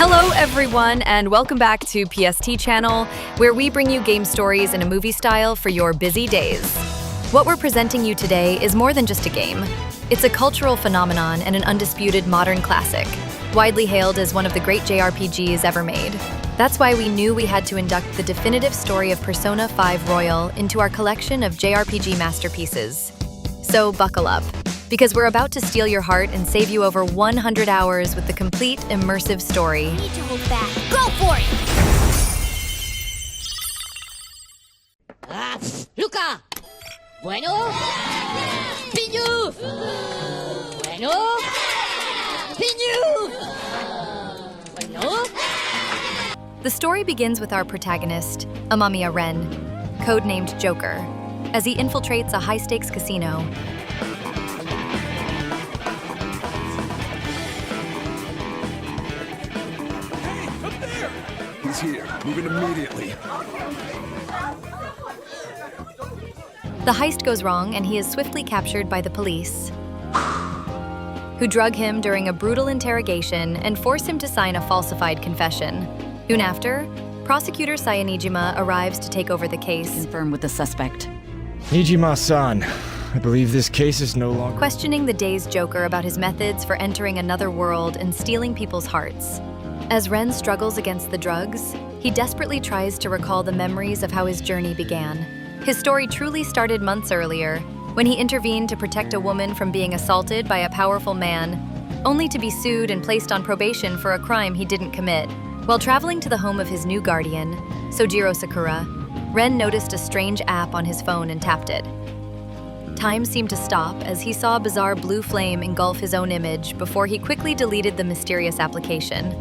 Hello everyone, and welcome back to PST Channel, where we bring you game stories in a movie style for your busy days. What we're presenting you today is more than just a game. It's a cultural phenomenon and an undisputed modern classic, widely hailed as one of the great JRPGs ever made. That's why we knew we had to induct the definitive story of Persona 5 Royal into our collection of JRPG masterpieces. So buckle up, because we're about to steal your heart and save you over 100 hours with the complete immersive story. Need to hold back. Go for it! Luca! Bueno? Pinu! Bueno? Pinu! Bueno? The story begins with our protagonist, Amamiya Ren, codenamed Joker, as he infiltrates a high-stakes casino. He's here. Moving immediately. The heist goes wrong and he is swiftly captured by the police, who drug him during a brutal interrogation and force him to sign a falsified confession. Soon after, prosecutor Sayanijima arrives to take over the case, Confirm with the suspect. Nijima-san, I believe this case is no longer... questioning the dazed Joker about his methods for entering another world and stealing people's hearts. As Ren struggles against the drugs, he desperately tries to recall the memories of how his journey began. His story truly started months earlier, when he intervened to protect a woman from being assaulted by a powerful man, only to be sued and placed on probation for a crime he didn't commit. While traveling to the home of his new guardian, Sojiro Sakura, Ren noticed a strange app on his phone and tapped it. Time seemed to stop as he saw a bizarre blue flame engulf his own image before he quickly deleted the mysterious application.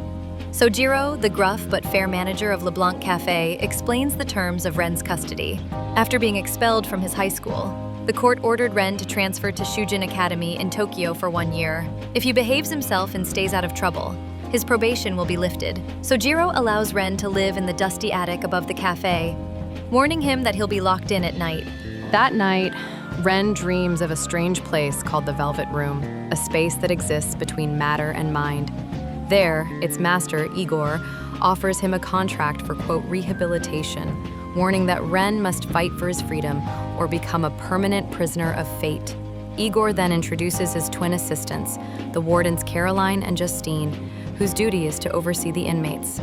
Sojiro, the gruff but fair manager of LeBlanc Cafe, explains the terms of Ren's custody. After being expelled from his high school, the court ordered Ren to transfer to Shujin Academy in Tokyo for 1 year. If he behaves himself and stays out of trouble, his probation will be lifted. Sojiro allows Ren to live in the dusty attic above the cafe, warning him that he'll be locked in at night. That night, Ren dreams of a strange place called the Velvet Room, a space that exists between matter and mind. There, its master, Igor, offers him a contract for, quote, rehabilitation, warning that Ren must fight for his freedom or become a permanent prisoner of fate. Igor then introduces his twin assistants, the wardens Caroline and Justine, whose duty is to oversee the inmates.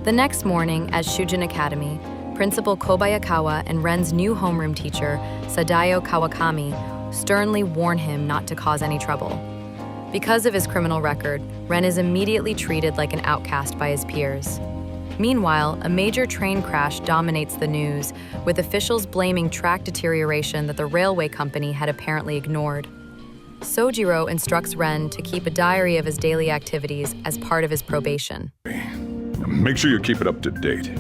The next morning, at Shujin Academy, Principal Kobayakawa and Ren's new homeroom teacher, Sadayo Kawakami, sternly warn him not to cause any trouble. Because of his criminal record, Ren is immediately treated like an outcast by his peers. Meanwhile, a major train crash dominates the news, with officials blaming track deterioration that the railway company had apparently ignored. Sojiro instructs Ren to keep a diary of his daily activities as part of his probation. Make sure you keep it up to date.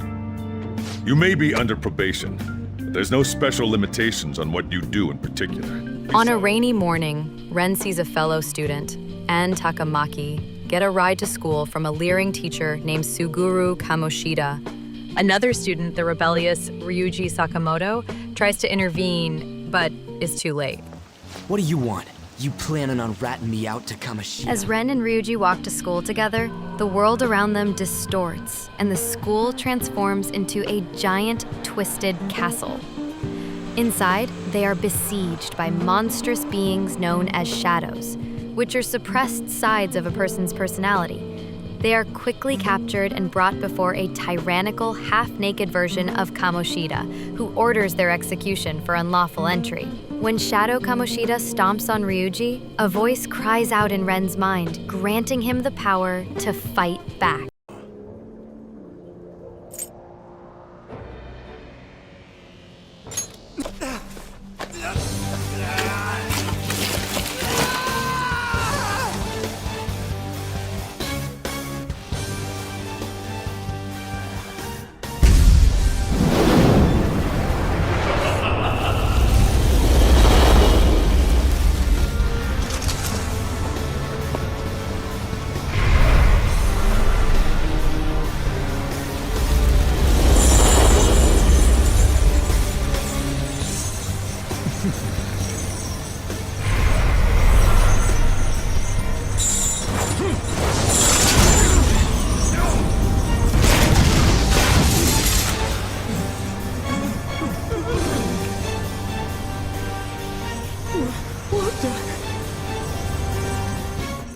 You may be under probation, but there's no special limitations on what you do in particular. On a rainy morning, Ren sees a fellow student, Ann Takamaki, get a ride to school from a leering teacher named Suguru Kamoshida. Another student, the rebellious Ryuji Sakamoto, tries to intervene, but is too late. What do you want? You planning on ratting me out to Kamoshida? As Ren and Ryuji walk to school together, the world around them distorts, and the school transforms into a giant, twisted castle. Inside, they are besieged by monstrous beings known as shadows, which are suppressed sides of a person's personality. They are quickly captured and brought before a tyrannical, half-naked version of Kamoshida, who orders their execution for unlawful entry. When Shadow Kamoshida stomps on Ryuji, a voice cries out in Ren's mind, granting him the power to fight back.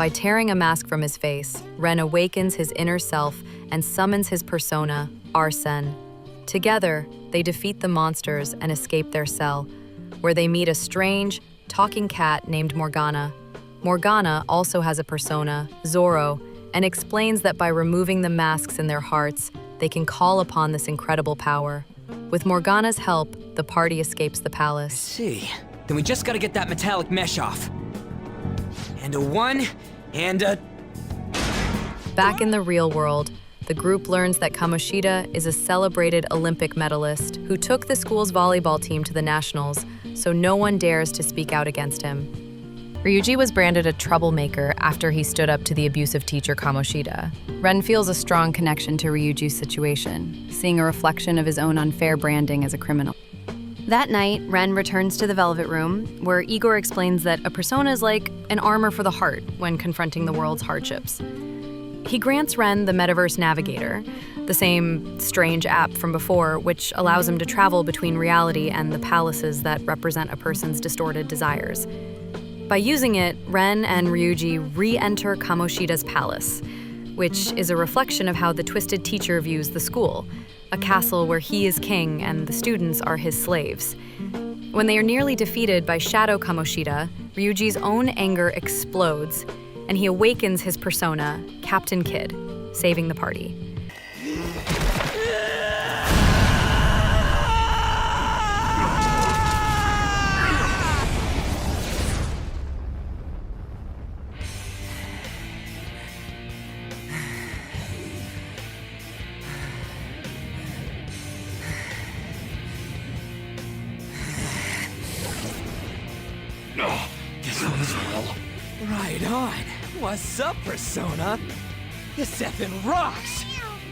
By tearing a mask from his face, Ren awakens his inner self and summons his persona, Arsene. Together, they defeat the monsters and escape their cell, where they meet a strange, talking cat named Morgana. Morgana also has a persona, Zoro, and explains that by removing the masks in their hearts, they can call upon this incredible power. With Morgana's help, the party escapes the palace. See, then we just gotta get that metallic mesh off. And a 1, and a... Back in the real world, the group learns that Kamoshida is a celebrated Olympic medalist who took the school's volleyball team to the nationals, so no one dares to speak out against him. Ryuji was branded a troublemaker after he stood up to the abusive teacher Kamoshida. Ren feels a strong connection to Ryuji's situation, seeing a reflection of his own unfair branding as a criminal. That night, Ren returns to the Velvet Room, where Igor explains that a persona is like an armor for the heart when confronting the world's hardships. He grants Ren the Metaverse Navigator, the same strange app from before, which allows him to travel between reality and the palaces that represent a person's distorted desires. By using it, Ren and Ryuji re-enter Kamoshida's palace, which is a reflection of how the Twisted Teacher views the school, a castle where he is king and the students are his slaves. When they are nearly defeated by Shadow Kamoshida, Ryuji's own anger explodes, and he awakens his persona, Captain Kid, saving the party. This one's well. Right on. What's up, Persona? This effing rocks!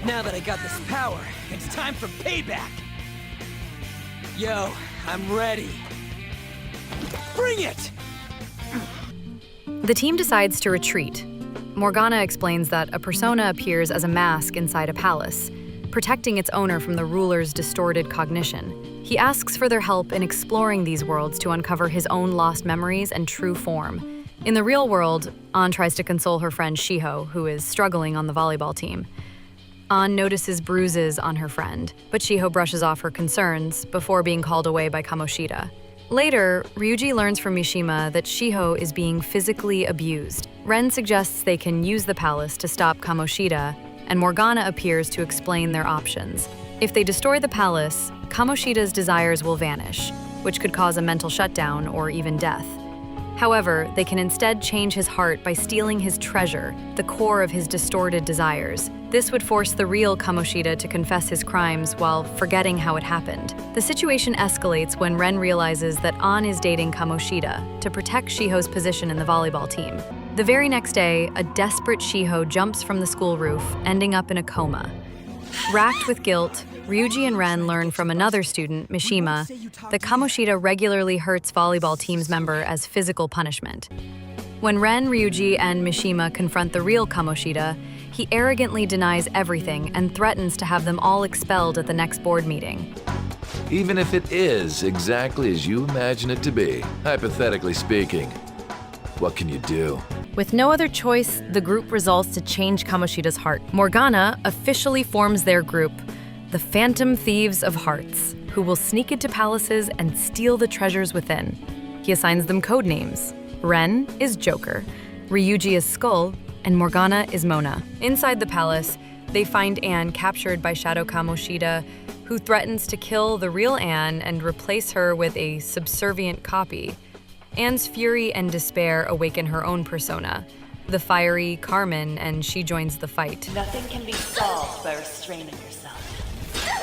Now that I got this power, it's time for payback! Yo, I'm ready. Bring it! The team decides to retreat. Morgana explains that a persona appears as a mask inside a palace, protecting its owner from the ruler's distorted cognition. He asks for their help in exploring these worlds to uncover his own lost memories and true form. In the real world, An tries to console her friend Shiho, who is struggling on the volleyball team. An notices bruises on her friend, but Shiho brushes off her concerns before being called away by Kamoshida. Later, Ryuji learns from Mishima that Shiho is being physically abused. Ren suggests they can use the palace to stop Kamoshida, and Morgana appears to explain their options. If they destroy the palace, Kamoshida's desires will vanish, which could cause a mental shutdown or even death. However, they can instead change his heart by stealing his treasure, the core of his distorted desires. This would force the real Kamoshida to confess his crimes while forgetting how it happened. The situation escalates when Ren realizes that An is dating Kamoshida to protect Shiho's position in the volleyball team. The very next day, a desperate Shiho jumps from the school roof, ending up in a coma. Racked with guilt, Ryuji and Ren learn from another student, Mishima, that Kamoshida regularly hurts volleyball team's member as physical punishment. When Ren, Ryuji, and Mishima confront the real Kamoshida, he arrogantly denies everything and threatens to have them all expelled at the next board meeting. Even if it is exactly as you imagine it to be, hypothetically speaking, what can you do? With no other choice, the group resolves to change Kamoshida's heart. Morgana officially forms their group, the Phantom Thieves of Hearts, who will sneak into palaces and steal the treasures within. He assigns them code names. Ren is Joker, Ryuji is Skull, and Morgana is Mona. Inside the palace, they find Anne captured by Shadow Kamoshida, who threatens to kill the real Anne and replace her with a subservient copy. Anne's fury and despair awaken her own persona, the fiery Carmen, and she joins the fight. Nothing can be solved by restraining yourself.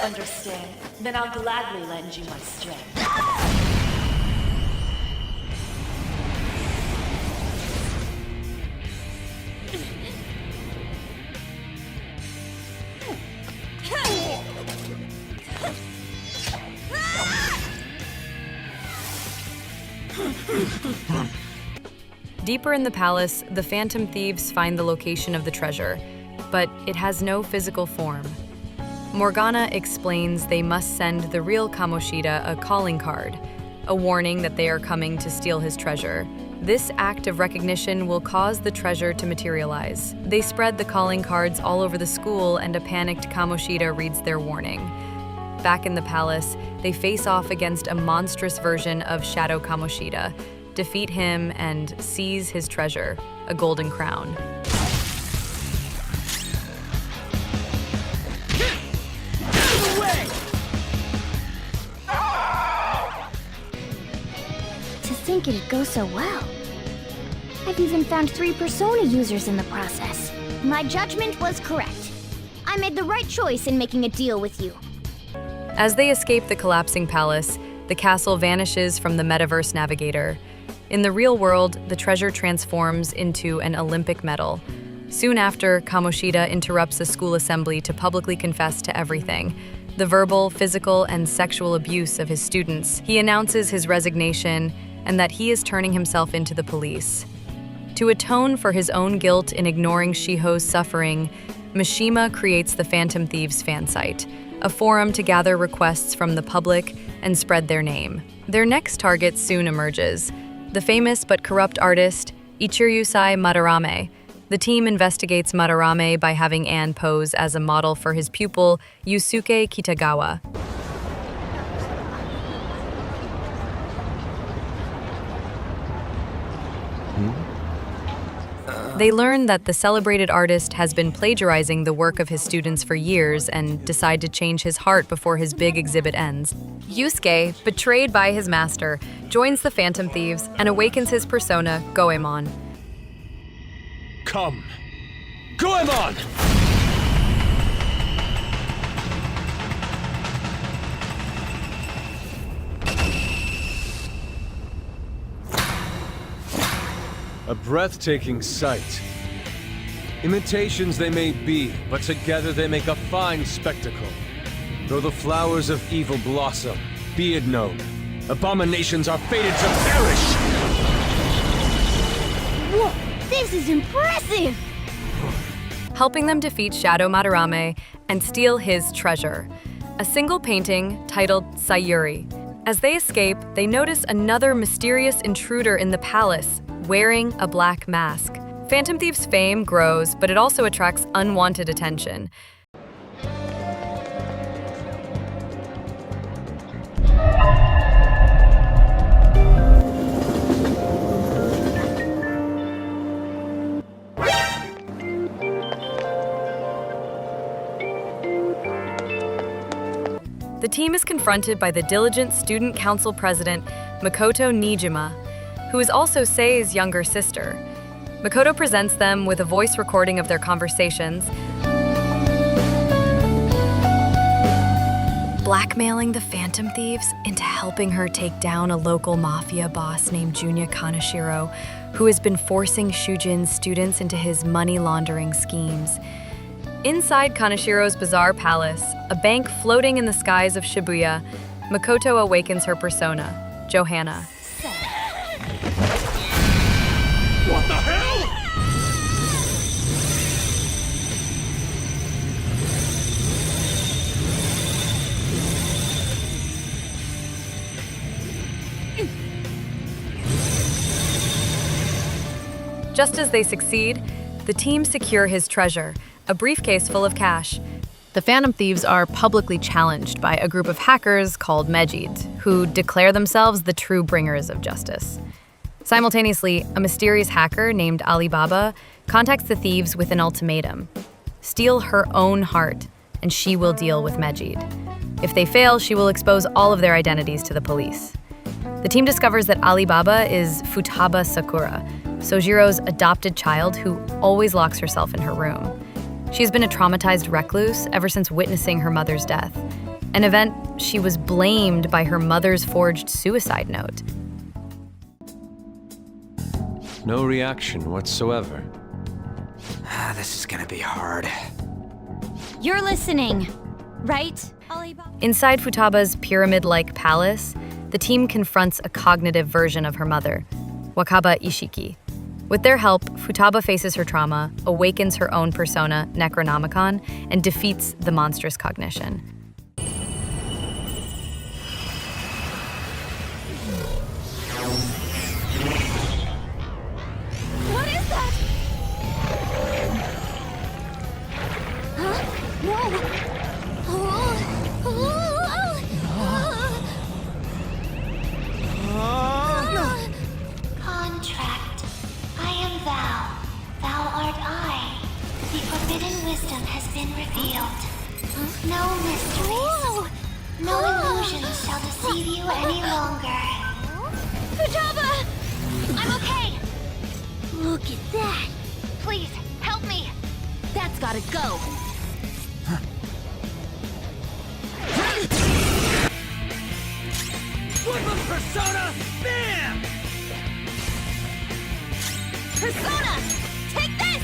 Understand? Then I'll gladly lend you my strength. Deeper in the palace, the Phantom Thieves find the location of the treasure, but it has no physical form. Morgana explains they must send the real Kamoshida a calling card, a warning that they are coming to steal his treasure. This act of recognition will cause the treasure to materialize. They spread the calling cards all over the school, and a panicked Kamoshida reads their warning. Back in the palace, they face off against a monstrous version of Shadow Kamoshida, defeat him, and seize his treasure, a golden crown. To think it'd go so well. I've even found 3 Persona users in the process. My judgment was correct. I made the right choice in making a deal with you. As they escape the collapsing palace, the castle vanishes from the metaverse navigator. In the real world, the treasure transforms into an Olympic medal. Soon after, Kamoshida interrupts a school assembly to publicly confess to everything: the verbal, physical, and sexual abuse of his students. He announces his resignation and that he is turning himself into the police. To atone for his own guilt in ignoring Shiho's suffering, Mishima creates the Phantom Thieves fan site, a forum to gather requests from the public and spread their name. Their next target soon emerges: the famous but corrupt artist Ichiryusai Madarame. The team investigates Madarame by having Anne pose as a model for his pupil, Yusuke Kitagawa. They learn that the celebrated artist has been plagiarizing the work of his students for years and decide to change his heart before his big exhibit ends. Yusuke, betrayed by his master, joins the Phantom Thieves and awakens his persona, Goemon. Come! Goemon! A breathtaking sight. Imitations they may be, but together they make a fine spectacle. Though the flowers of evil blossom, be it known, abominations are fated to perish! Whoa, this is impressive! Helping them defeat Shadow Madarame and steal his treasure, a single painting titled Sayuri. As they escape, they notice another mysterious intruder in the palace, wearing a black mask. Phantom Thieves' fame grows, but it also attracts unwanted attention. The team is confronted by the diligent student council president, Makoto Nijima, who is also Sei's younger sister. Makoto presents them with a voice recording of their conversations, blackmailing the Phantom Thieves into helping her take down a local mafia boss named Junya Kaneshiro, who has been forcing Shujin's students into his money laundering schemes. Inside Kaneshiro's bizarre palace, a bank floating in the skies of Shibuya, Makoto awakens her persona, Johanna. What the hell? Just as they succeed, the team secure his treasure, a briefcase full of cash. The Phantom Thieves are publicly challenged by a group of hackers called Mejid, who declare themselves the true bringers of justice. Simultaneously, a mysterious hacker named Alibaba contacts the thieves with an ultimatum: steal her own heart, and she will deal with Mejid. If they fail, she will expose all of their identities to the police. The team discovers that Alibaba is Futaba Sakura, Sojiro's adopted child who always locks herself in her room. She's been a traumatized recluse ever since witnessing her mother's death, an event she was blamed by her mother's forged suicide note. No reaction whatsoever. This is gonna be hard. You're listening, right? Inside Futaba's pyramid-like palace, the team confronts a cognitive version of her mother, Wakaba Ishiki. With their help, Futaba faces her trauma, awakens her own persona, Necronomicon, and defeats the monstrous cognition. system has been revealed. No mysteries. No illusions shall deceive you any longer. Futaba! I'm okay! Look at that! Please, help me! That's gotta go! Flip of Persona! Bam! Persona! Take this!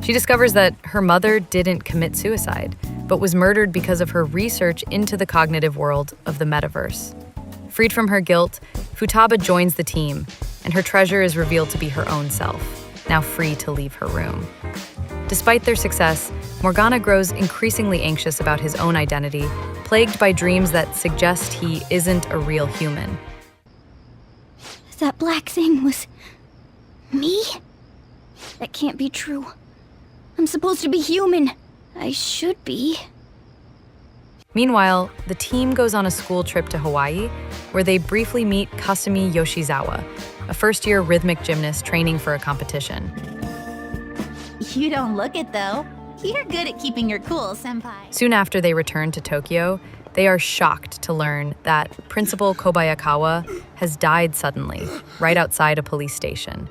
She discovers that her mother didn't commit suicide, but was murdered because of her research into the cognitive world of the metaverse. Freed from her guilt, Futaba joins the team, and her treasure is revealed to be her own self, now free to leave her room. Despite their success, Morgana grows increasingly anxious about his own identity, plagued by dreams that suggest he isn't a real human. That black thing was... me? That can't be true. I'm supposed to be human. I should be. Meanwhile, the team goes on a school trip to Hawaii, where they briefly meet Kasumi Yoshizawa, a first-year rhythmic gymnast training for a competition. You don't look it, though. You're good at keeping your cool, senpai. Soon after they return to Tokyo, they are shocked to learn that Principal Kobayakawa has died suddenly, right outside a police station.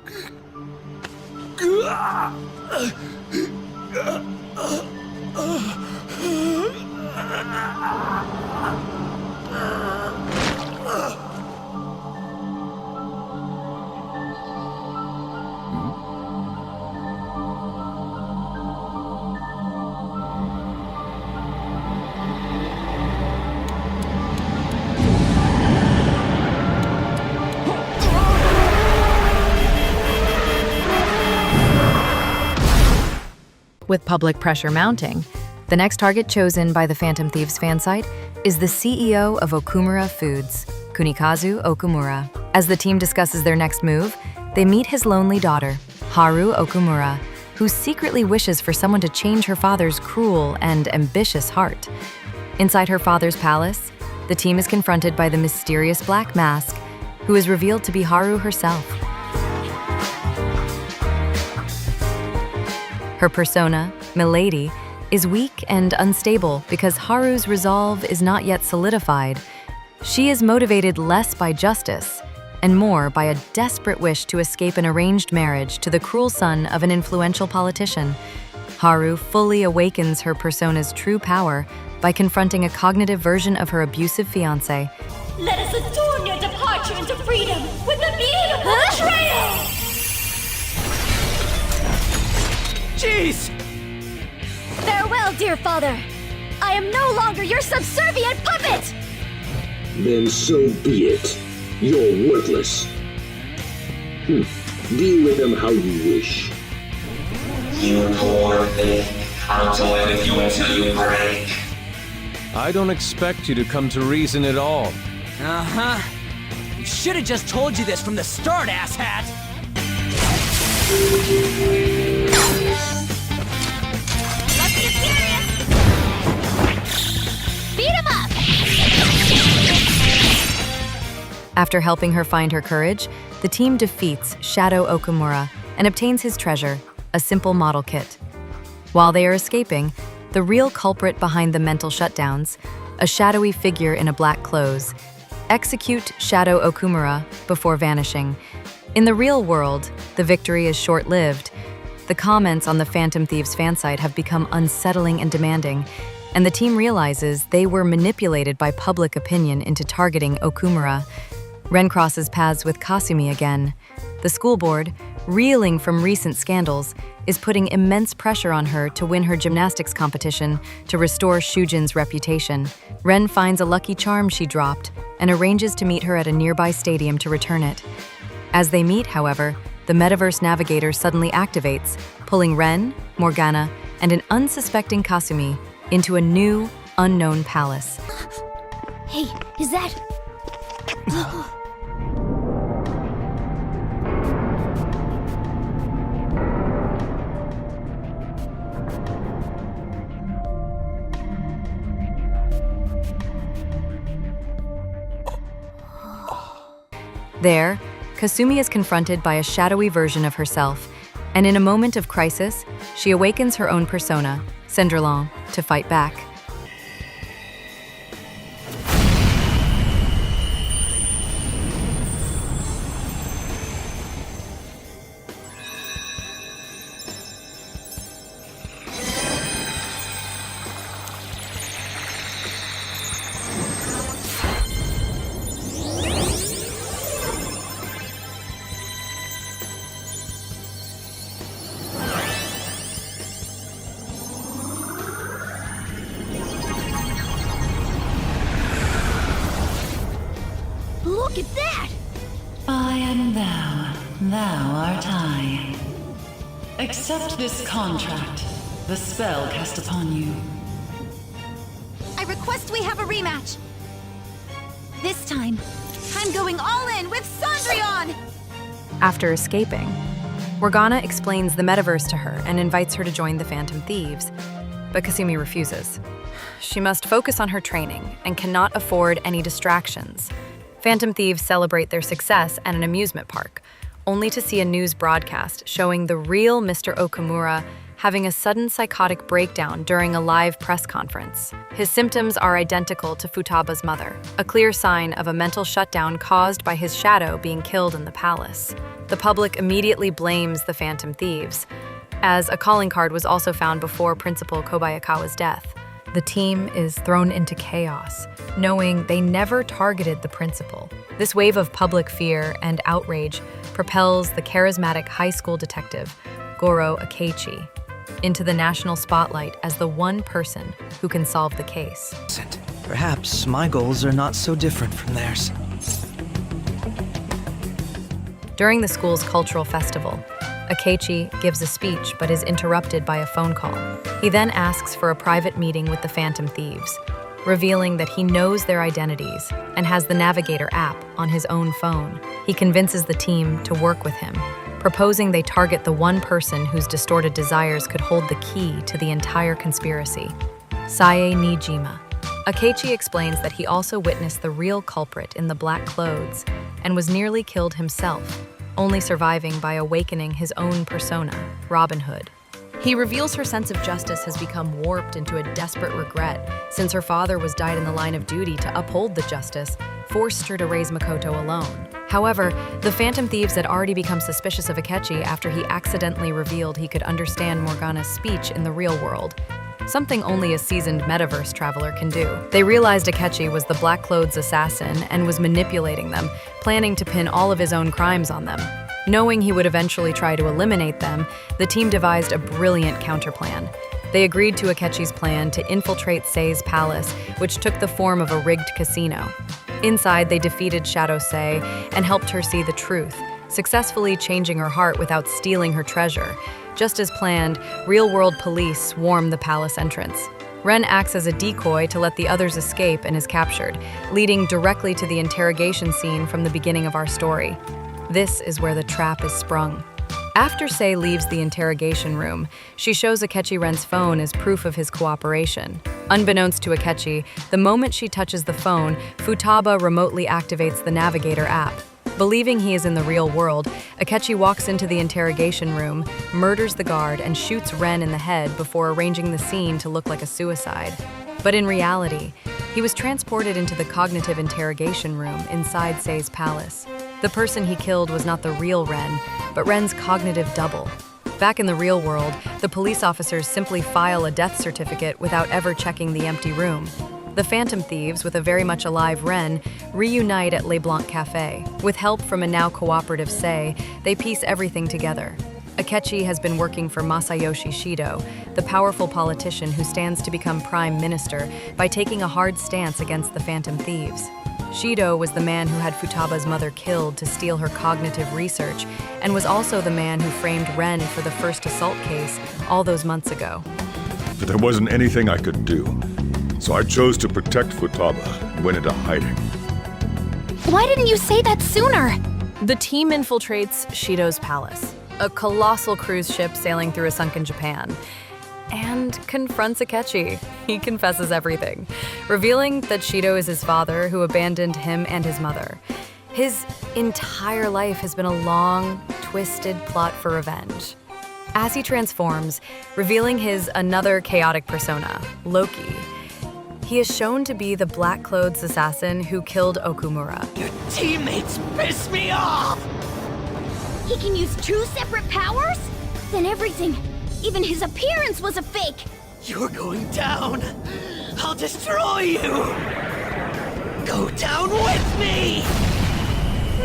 With public pressure mounting, the next target chosen by the Phantom Thieves fan site is the CEO of Okumura Foods, Kunikazu Okumura. As the team discusses their next move, they meet his lonely daughter, Haru Okumura, who secretly wishes for someone to change her father's cruel and ambitious heart. Inside her father's palace, the team is confronted by the mysterious Black Mask, who is revealed to be Haru herself. Her persona, Milady, is weak and unstable because Haru's resolve is not yet solidified. She is motivated less by justice and more by a desperate wish to escape an arranged marriage to the cruel son of an influential politician. Haru fully awakens her persona's true power by confronting a cognitive version of her abusive fiancé. Let us adorn your departure into freedom with a beautiful betrayal! Jeez! Farewell, dear father! I am no longer your subservient puppet! Then so be it. You're worthless. Deal with them how you wish. You poor thing. I'll toy with you until you break. I don't expect you to come to reason at all. Uh-huh. We should have just told you this from the start, asshat! Let's get serious! Beat him up! After helping her find her courage, the team defeats Shadow Okumura and obtains his treasure, a simple model kit. While they are escaping, the real culprit behind the mental shutdowns, a shadowy figure in a black clothes, execute Shadow Okumura before vanishing. In the real world, the victory is short-lived. The comments on the Phantom Thieves fan site have become unsettling and demanding, and the team realizes they were manipulated by public opinion into targeting Okumura. Ren crosses paths with Kasumi again. The school board, reeling from recent scandals, is putting immense pressure on her to win her gymnastics competition to restore Shujin's reputation. Ren finds a lucky charm she dropped and arranges to meet her at a nearby stadium to return it. As they meet, however, the Metaverse Navigator suddenly activates, pulling Ren, Morgana, and an unsuspecting Kasumi into a new, unknown palace. Hey, is that... There, Kasumi is confronted by a shadowy version of herself And in a moment of crisis, she awakens her own persona, Cinderlon, to fight back. Look at that! I am thou art I. Accept this contract, the spell cast upon you. I request we have a rematch. This time, I'm going all in with Cendrillon! After escaping, Morgana explains the metaverse to her and invites her to join the Phantom Thieves, but Kasumi refuses. She must focus on her training and cannot afford any distractions. Phantom Thieves celebrate their success at an amusement park, only to see a news broadcast showing the real Mr. Okumura having a sudden psychotic breakdown during a live press conference. His symptoms are identical to Futaba's mother, a clear sign of a mental shutdown caused by his shadow being killed in the palace. The public immediately blames the Phantom Thieves, as a calling card was also found before Principal Kobayakawa's death. The team is thrown into chaos, knowing they never targeted the principal. This wave of public fear and outrage propels the charismatic high school detective, Goro Akechi, into the national spotlight as the one person who can solve the case. Perhaps my goals are not so different from theirs. During the school's cultural festival, Akechi gives a speech but is interrupted by a phone call. He then asks for a private meeting with the Phantom Thieves, revealing that he knows their identities and has the Navigator app on his own phone. He convinces the team to work with him, proposing they target the one person whose distorted desires could hold the key to the entire conspiracy, Sae Nijima. Akechi explains that he also witnessed the real culprit in the black clothes and was nearly killed himself, only surviving by awakening his own persona, Robin Hood. He reveals her sense of justice has become warped into a desperate regret since her father was died in the line of duty to uphold the justice, forced her to raise Makoto alone. However, the Phantom Thieves had already become suspicious of Akechi after he accidentally revealed he could understand Morgana's speech in the real world, something only a seasoned metaverse traveler can do. They realized Akechi was the Black Clothes assassin and was manipulating them, planning to pin all of his own crimes on them. Knowing he would eventually try to eliminate them, the team devised a brilliant counterplan. They agreed to Akechi's plan to infiltrate Sei's palace, which took the form of a rigged casino. Inside, they defeated Shadow Sei and helped her see the truth, successfully changing her heart without stealing her treasure. Just as planned, real-world police swarm the palace entrance. Ren acts as a decoy to let the others escape and is captured, leading directly to the interrogation scene from the beginning of our story. This is where the trap is sprung. After Sei leaves the interrogation room, she shows Akechi Ren's phone as proof of his cooperation. Unbeknownst to Akechi, the moment she touches the phone, Futaba remotely activates the Navigator app. Believing he is in the real world, Akechi walks into the interrogation room, murders the guard, and shoots Ren in the head before arranging the scene to look like a suicide. But in reality, he was transported into the cognitive interrogation room inside Sei's palace. The person he killed was not the real Ren, but Ren's cognitive double. Back in the real world, the police officers simply file a death certificate without ever checking the empty room. The Phantom Thieves, with a very much alive Ren, reunite at Le Blanc Cafe. With help from a now cooperative Sei, they piece everything together. Akechi has been working for Masayoshi Shido, the powerful politician who stands to become prime minister by taking a hard stance against the Phantom Thieves. Shido was the man who had Futaba's mother killed to steal her cognitive research, and was also the man who framed Ren for the first assault case all those months ago. But there wasn't anything I could do, so I chose to protect Futaba and went into hiding. Why didn't you say that sooner? The team infiltrates Shido's palace, a colossal cruise ship sailing through a sunken Japan, and confronts Akechi. He confesses everything, revealing that Shido is his father who abandoned him and his mother. His entire life has been a long, twisted plot for revenge. as he transforms, revealing his another chaotic persona, Loki. He is shown to be the black-clothes assassin who killed Okumura. Your teammates piss me off! He can use 2 separate powers? Then everything, even his appearance was a fake! You're going down! I'll destroy you! Go down with me!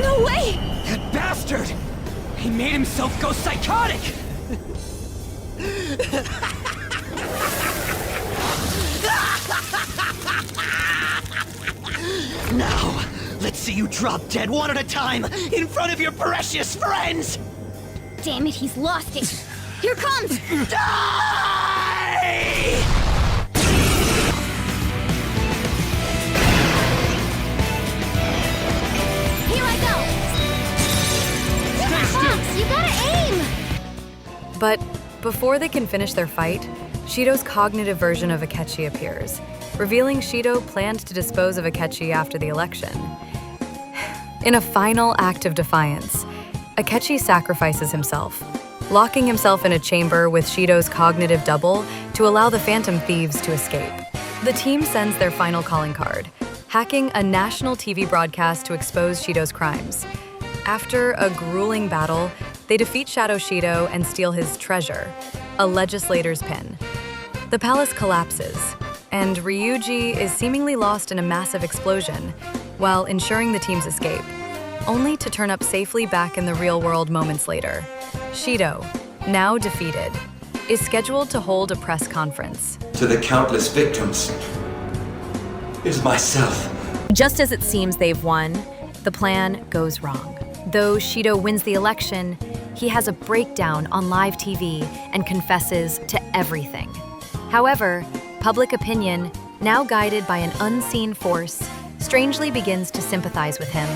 No way! That bastard! He made himself go psychotic! Now, let's see you drop dead one at a time in front of your precious friends! Damn it, he's lost it! Here comes! Die! Here I go! Fox, you gotta aim! But before they can finish their fight, Shido's cognitive version of Akechi appears, revealing Shido planned to dispose of Akechi after the election. In a final act of defiance, Akechi sacrifices himself, locking himself in a chamber with Shido's cognitive double to allow the Phantom Thieves to escape. The team sends their final calling card, hacking a national TV broadcast to expose Shido's crimes. After a grueling battle, they defeat Shadow Shido and steal his treasure, a legislator's pin. The palace collapses, and Ryuji is seemingly lost in a massive explosion, while ensuring the team's escape, only to turn up safely back in the real world moments later. Shido, now defeated, is scheduled to hold a press conference. To the countless victims is myself. Just as it seems they've won, the plan goes wrong. Though Shido wins the election, he has a breakdown on live TV and confesses to everything. However, public opinion, now guided by an unseen force, strangely begins to sympathize with him.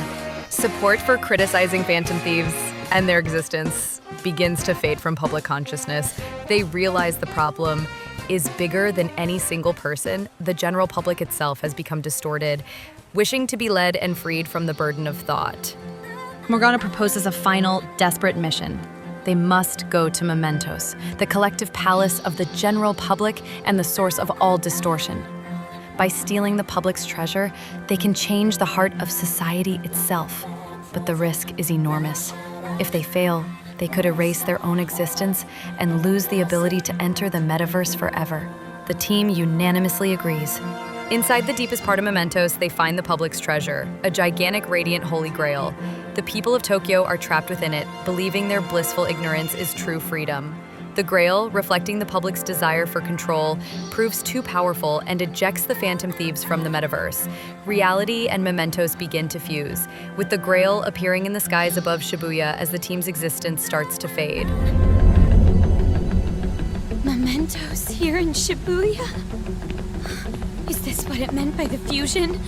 Support for criticizing Phantom Thieves and their existence begins to fade from public consciousness. They realize the problem is bigger than any single person. The general public itself has become distorted, wishing to be led and freed from the burden of thought. Morgana proposes a final, desperate mission. They must go to Mementos, the collective palace of the general public and the source of all distortion. By stealing the public's treasure, they can change the heart of society itself. But the risk is enormous. If they fail, they could erase their own existence and lose the ability to enter the metaverse forever. The team unanimously agrees. Inside the deepest part of Mementos, they find the public's treasure, a gigantic radiant holy grail. The people of Tokyo are trapped within it, believing their blissful ignorance is true freedom. The grail, reflecting the public's desire for control, proves too powerful and ejects the Phantom Thieves from the metaverse. Reality and Mementos begin to fuse, with the grail appearing in the skies above Shibuya as the team's existence starts to fade. Mementos here in Shibuya? Is this what it meant by the fusion?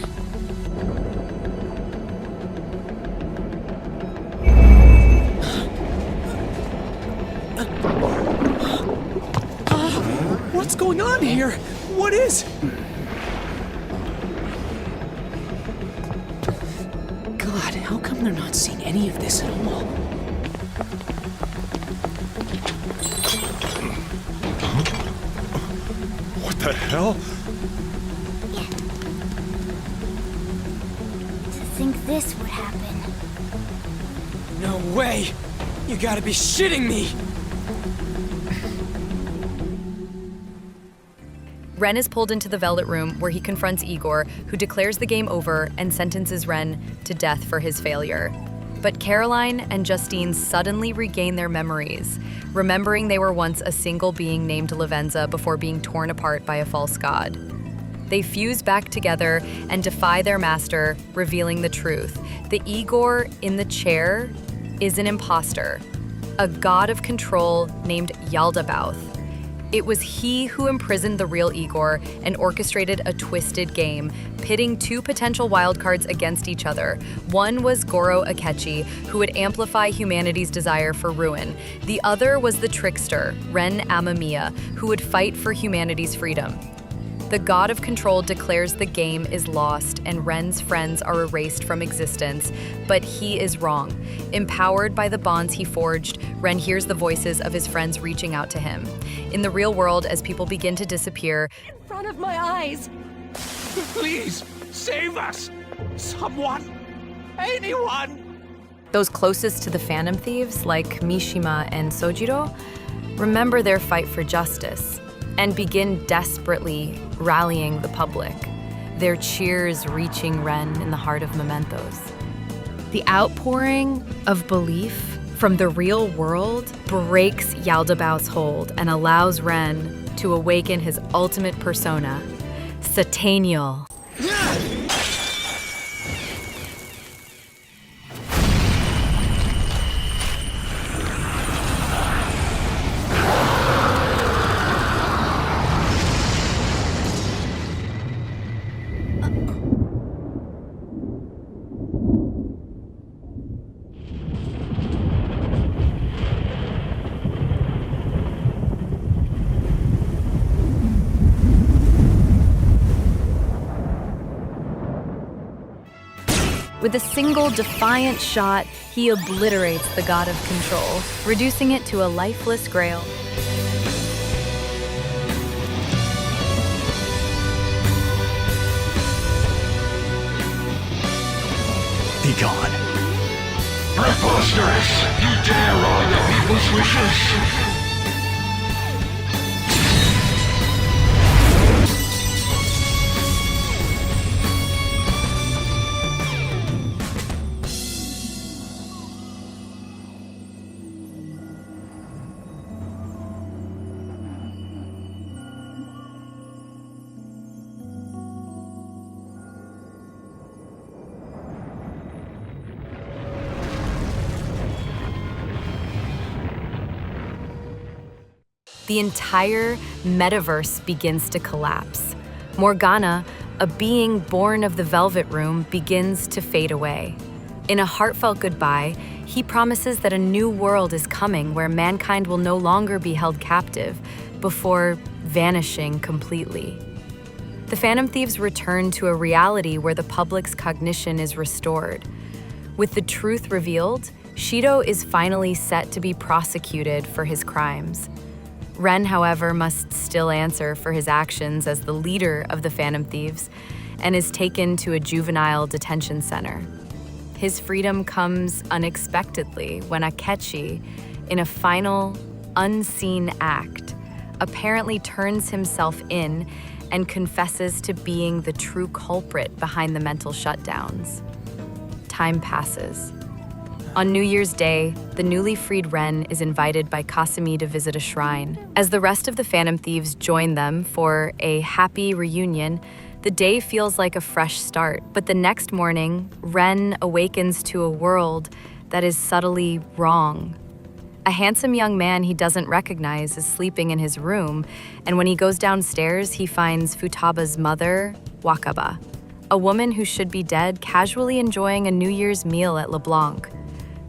What's going on here? What is... God, how come they're not seeing any of this at all? What the hell? To think this would happen. No way! You gotta be shitting me! Ren is pulled into the Velvet Room where he confronts Igor, who declares the game over and sentences Ren to death for his failure. But Caroline and Justine suddenly regain their memories, remembering they were once a single being named Lavenza before being torn apart by a false god. They fuse back together and defy their master, revealing the truth. The Igor in the chair is an imposter, a god of control named Yaldabaoth. It was he who imprisoned the real Igor and orchestrated a twisted game, pitting two potential wildcards against each other. One was Goro Akechi, who would amplify humanity's desire for ruin. The other was the trickster, Ren Amamiya, who would fight for humanity's freedom. The god of control declares the game is lost and Ren's friends are erased from existence, but he is wrong. Empowered by the bonds he forged, Ren hears the voices of his friends reaching out to him. In the real world, as people begin to disappear, In front of my eyes! Please, save us! Someone! Anyone! those closest to the Phantom Thieves, like Mishima and Sojiro, remember their fight for justice and begin desperately rallying the public, their cheers reaching Ren in the heart of mementos. The outpouring of belief from the real world breaks Yaldabaoth's hold and allows Ren to awaken his ultimate persona, Sataniel. With a single defiant shot, he obliterates the god of control, reducing it to a lifeless grail. Be gone. Preposterous! You dare wrong the people's wishes! The entire metaverse begins to collapse. Morgana, a being born of the Velvet Room, begins to fade away. In a heartfelt goodbye, he promises that a new world is coming where mankind will no longer be held captive before vanishing completely. The Phantom Thieves return to a reality where the public's cognition is restored. With the truth revealed, Shido is finally set to be prosecuted for his crimes. Ren, however, must still answer for his actions as the leader of the Phantom Thieves and is taken to a juvenile detention center. His freedom comes unexpectedly when Akechi, in a final, unseen act, apparently turns himself in and confesses to being the true culprit behind the mental shutdowns. Time passes. On New Year's Day, the newly freed Ren is invited by Kasumi to visit a shrine. As the rest of the Phantom Thieves join them for a happy reunion, the day feels like a fresh start. But the next morning, Ren awakens to a world that is subtly wrong. A handsome young man he doesn't recognize is sleeping in his room, and when he goes downstairs, he finds Futaba's mother, Wakaba, a woman who should be dead, casually enjoying a New Year's meal at LeBlanc.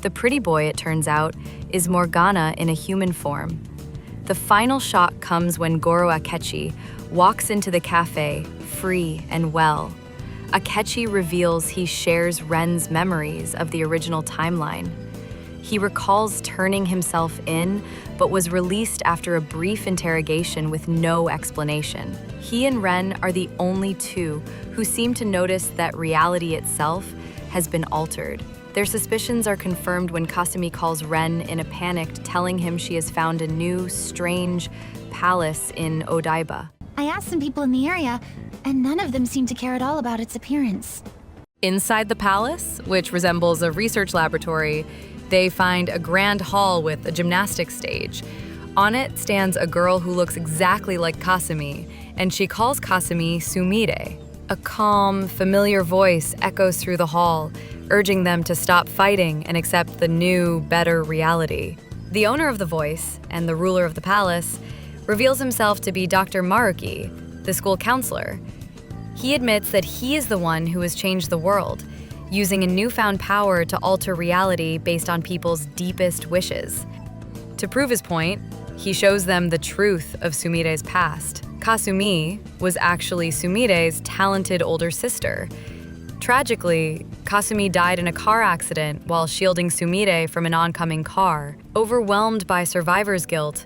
The pretty boy, it turns out, is Morgana in a human form. The final shock comes when Goro Akechi walks into the cafe, free and well. Akechi reveals he shares Ren's memories of the original timeline. He recalls turning himself in, but was released after a brief interrogation with no explanation. He and Ren are the only two who seem to notice that reality itself has been altered. Their suspicions are confirmed when Kasumi calls Ren in a panic, telling him she has found a new, strange palace in Odaiba. I asked some people in the area, and none of them seemed to care at all about its appearance. Inside the palace, which resembles a research laboratory, they find a grand hall with a gymnastics stage. On it stands a girl who looks exactly like Kasumi, and she calls Kasumi Sumire. A calm, familiar voice echoes through the hall, urging them to stop fighting and accept the new, better reality. The owner of the voice, and the ruler of the palace, reveals himself to be Dr. Maruki, the school counselor. He admits that he is the one who has changed the world, using a newfound power to alter reality based on people's deepest wishes. To prove his point, he shows them the truth of Sumire's past. Kasumi was actually Sumire's talented older sister. Tragically, Kasumi died in a car accident while shielding Sumire from an oncoming car. Overwhelmed by survivor's guilt,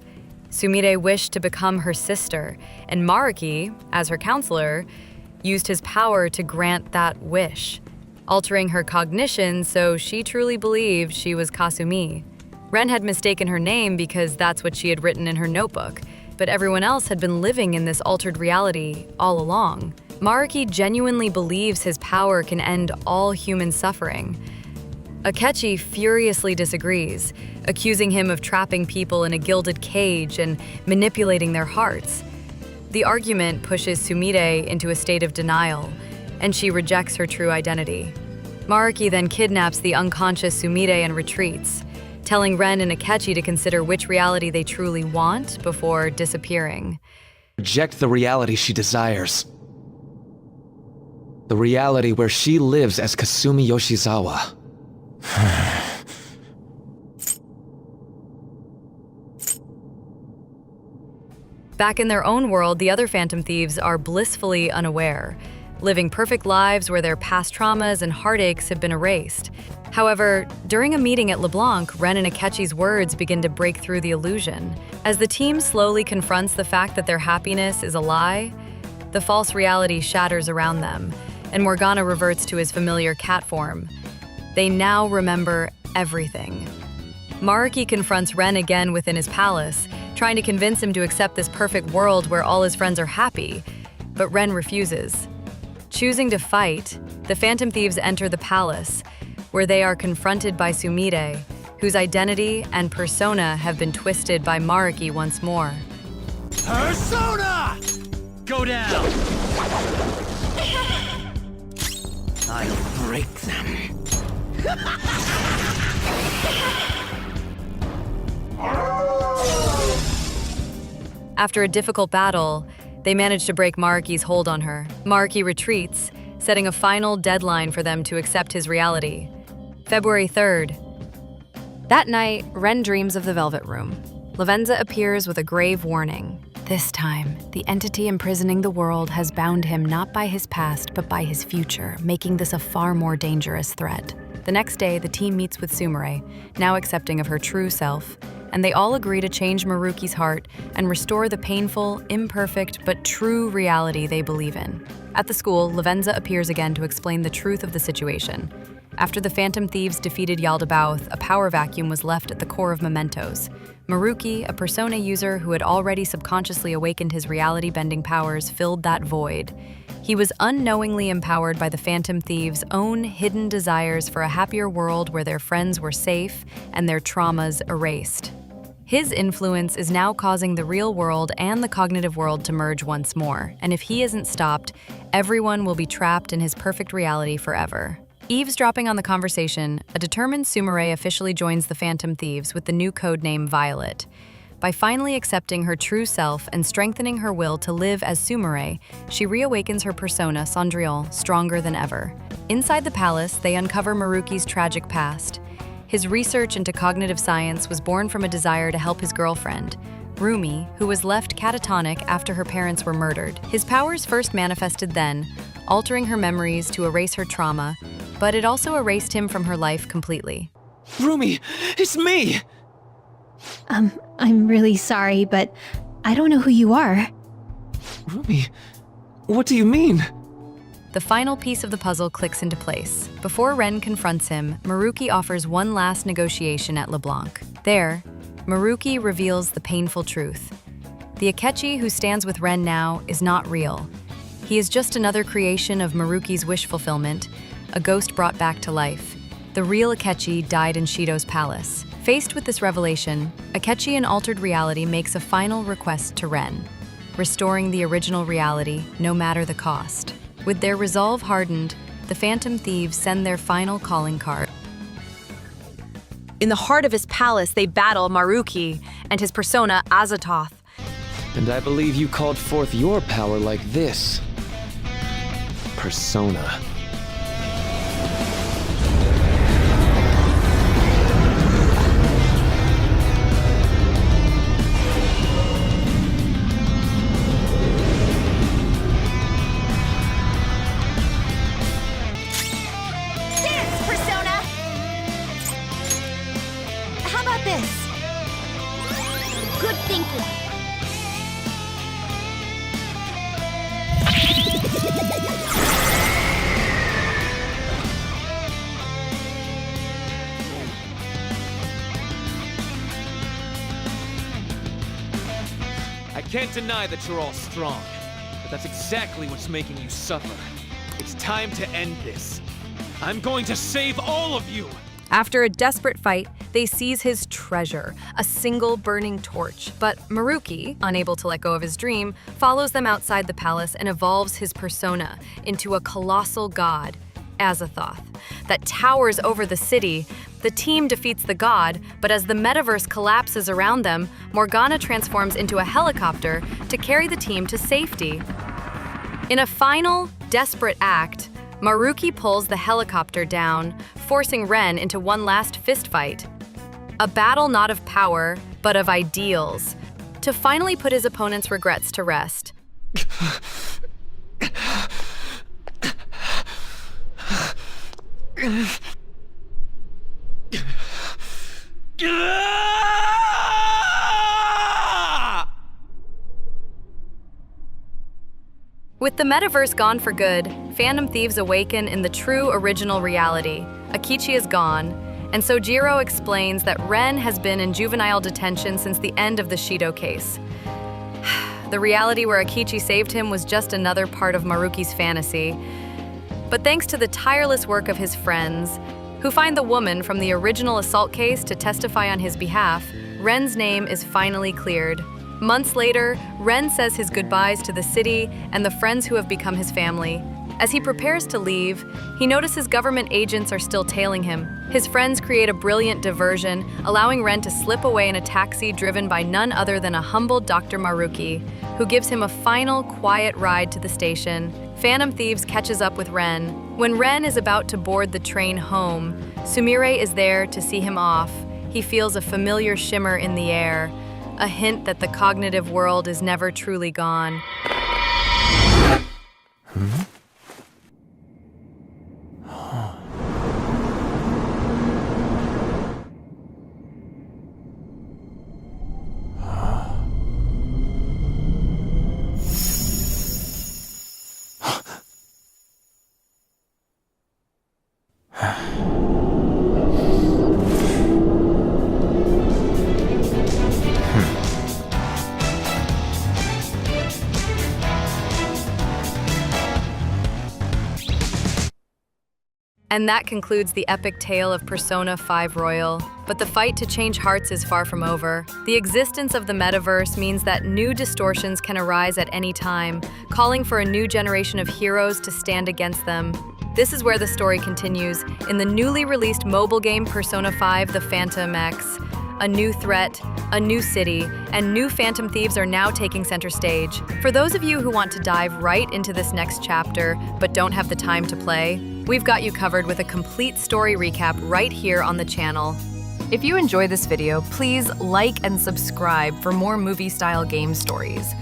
Sumire wished to become her sister, and Maruki, as her counselor, used his power to grant that wish, altering her cognition so she truly believed she was Kasumi. Ren had mistaken her name because that's what she had written in her notebook, but everyone else had been living in this altered reality all along. Maruki genuinely believes his power can end all human suffering. Akechi furiously disagrees, accusing him of trapping people in a gilded cage and manipulating their hearts. The argument pushes Sumire into a state of denial, and she rejects her true identity. Maruki then kidnaps the unconscious Sumire and retreats, telling Ren and Akechi to consider which reality they truly want before disappearing. Reject the reality she desires. The reality where she lives as Kasumi Yoshizawa. Back in their own world, the other Phantom Thieves are blissfully unaware, living perfect lives where their past traumas and heartaches have been erased. However, during a meeting at LeBlanc, Ren and Akechi's words begin to break through the illusion. As the team slowly confronts the fact that their happiness is a lie, the false reality shatters around them, and Morgana reverts to his familiar cat form. They now remember everything. Maruki confronts Ren again within his palace, trying to convince him to accept this perfect world where all his friends are happy, but Ren refuses. Choosing to fight, the Phantom Thieves enter the palace, where they are confronted by Sumire, whose identity and persona have been twisted by Maruki once more. Persona! Go down! I'll break them. After a difficult battle, they manage to break Maruki's hold on her. Maruki retreats, setting a final deadline for them to accept his reality. February 3rd. That night, Ren dreams of the Velvet Room. Lavenza appears with a grave warning. This time, the entity imprisoning the world has bound him not by his past, but by his future, making this a far more dangerous threat. The next day, the team meets with Sumire, now accepting of her true self, and they all agree to change Maruki's heart and restore the painful, imperfect, but true reality they believe in. At the school, Lavenza appears again to explain the truth of the situation. After the Phantom Thieves defeated Yaldabaoth, a power vacuum was left at the core of Mementos. Maruki, a persona user who had already subconsciously awakened his reality-bending powers, filled that void. He was unknowingly empowered by the Phantom Thieves' own hidden desires for a happier world where their friends were safe and their traumas erased. His influence is now causing the real world and the cognitive world to merge once more, and if he isn't stopped, everyone will be trapped in his perfect reality forever. Eavesdropping on the conversation, a determined Sumire officially joins the Phantom Thieves with the new codename Violet. By finally accepting her true self and strengthening her will to live as Sumire, she reawakens her persona, Cendrillon, stronger than ever. Inside the palace, they uncover Maruki's tragic past. His research into cognitive science was born from a desire to help his girlfriend, Rumi, who was left catatonic after her parents were murdered. His powers first manifested then, altering her memories to erase her trauma, but it also erased him from her life completely. Rumi, it's me! I'm really sorry, but I don't know who you are. Rumi, what do you mean? The final piece of the puzzle clicks into place. Before Ren confronts him, Maruki offers one last negotiation at LeBlanc. There, Maruki reveals the painful truth. The Akechi who stands with Ren now is not real. He is just another creation of Maruki's wish fulfillment, a ghost brought back to life. The real Akechi died in Shido's palace. Faced with this revelation, Akechi in altered reality makes a final request to Ren, restoring the original reality no matter the cost. With their resolve hardened, the Phantom Thieves send their final calling card. In the heart of his palace, they battle Maruki and his persona Azathoth. And I believe you called forth your power like this. Persona. can't deny that you're all strong, but that's exactly what's making you suffer. It's time to end this. I'm going to save all of you! After a desperate fight, they seize his treasure, a single burning torch. But Maruki, unable to let go of his dream, follows them outside the palace and evolves his persona into a colossal god, Azathoth, that towers over the city. The team defeats the god, but as the metaverse collapses around them, Morgana transforms into a helicopter to carry the team to safety. In a final, desperate act, Maruki pulls the helicopter down, forcing Ren into one last fistfight. A battle not of power, but of ideals, to finally put his opponent's regrets to rest. With the metaverse gone for good, Phantom Thieves awaken in the true original reality. Akichi is gone, and Sojiro explains that Ren has been in juvenile detention since the end of the Shido case. The reality where Akichi saved him was just another part of Maruki's fantasy. But thanks to the tireless work of his friends, who find the woman from the original assault case to testify on his behalf, Ren's name is finally cleared. Months later, Ren says his goodbyes to the city and the friends who have become his family. As he prepares to leave, he notices government agents are still tailing him. His friends create a brilliant diversion, allowing Ren to slip away in a taxi driven by none other than a humble Dr. Maruki, who gives him a final, quiet ride to the station. Phantom Thieves catches up with Ren. When Ren is about to board the train home, Sumire is there to see him off. He feels a familiar shimmer in the air, a hint that the cognitive world is never truly gone. And that concludes the epic tale of Persona 5 Royal. But the fight to change hearts is far from over. The existence of the metaverse means that new distortions can arise at any time, calling for a new generation of heroes to stand against them. This is where the story continues, in the newly released mobile game Persona 5 The Phantom X. A new threat, a new city, and new Phantom Thieves are now taking center stage. For those of you who want to dive right into this next chapter, but don't have the time to play, we've got you covered with a complete story recap right here on the channel. If you enjoy this video, please like and subscribe for more movie-style game stories.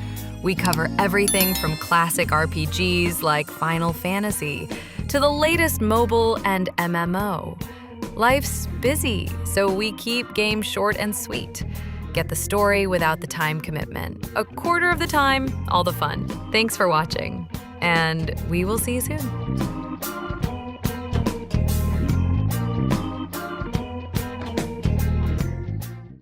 We cover everything from classic RPGs like Final Fantasy to the latest mobile and MMO. Life's busy, so we keep games short and sweet. Get the story without the time commitment. A quarter of the time, all the fun. Thanks for watching, and we will see you soon.